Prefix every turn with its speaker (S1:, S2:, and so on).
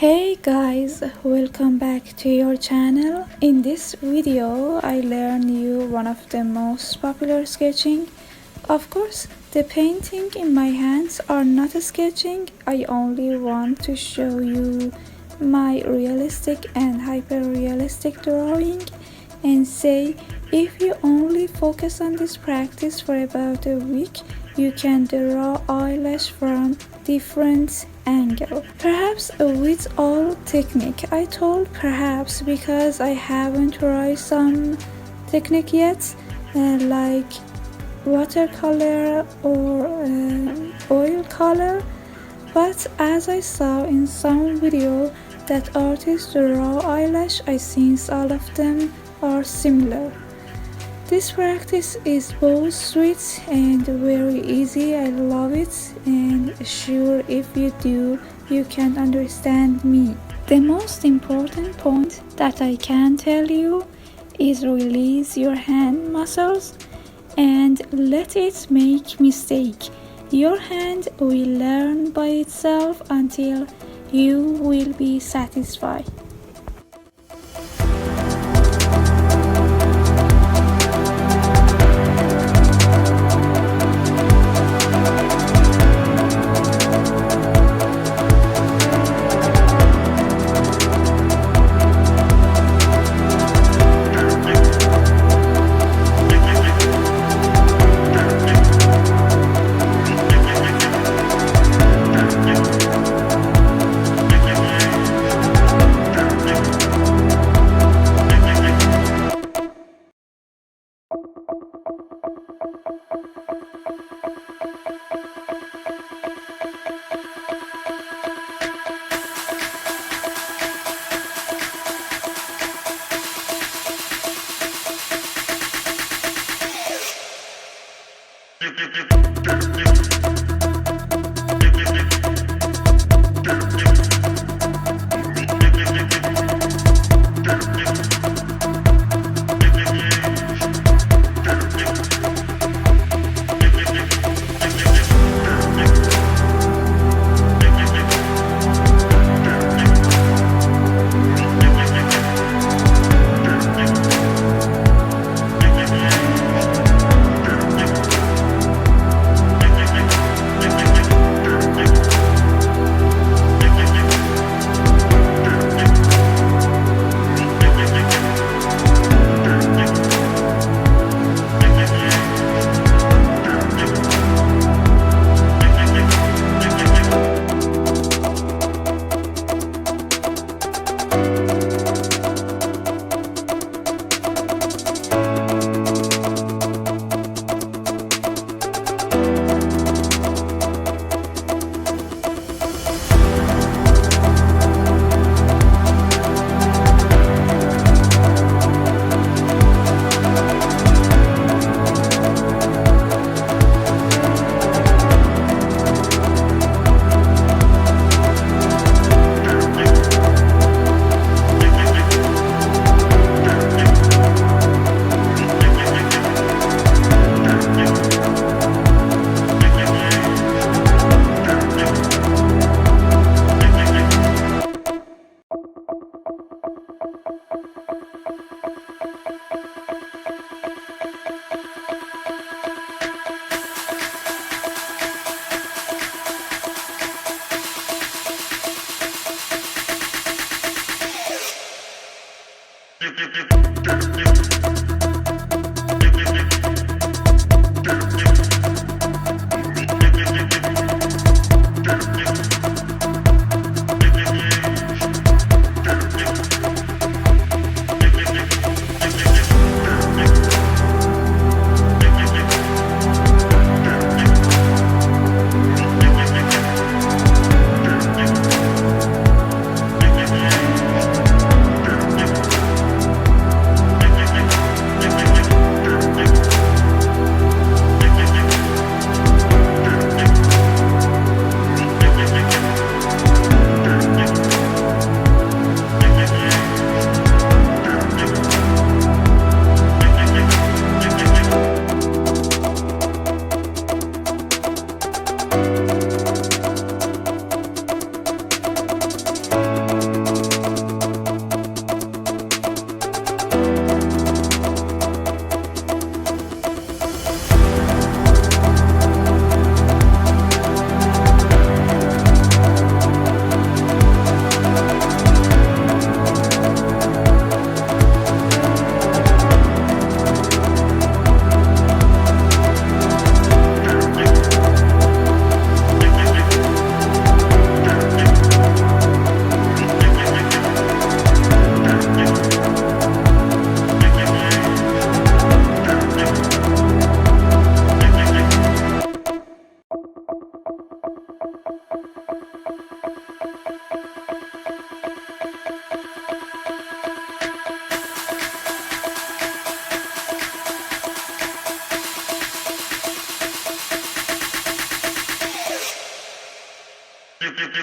S1: Hey guys, welcome back to your channel. In this video, I learn you one of the most popular sketching. Of course, the painting in my hands are not sketching. I only want to show you my realistic and hyper-realistic drawing and say if you only focus on this practice for about a week, you can draw eyelash from different angle. Perhaps with all technique. I told perhaps because I haven't tried some technique yet, like watercolor or oil color. But as I saw in some video that artists draw eyelash, I think all of them are similar. This practice is both sweet and very easy. I love it, and sure if you do, you can understand me. The most important point that I can tell you is release your hand muscles and let it make mistake. Your hand will learn by itself until you will be satisfied.
S2: You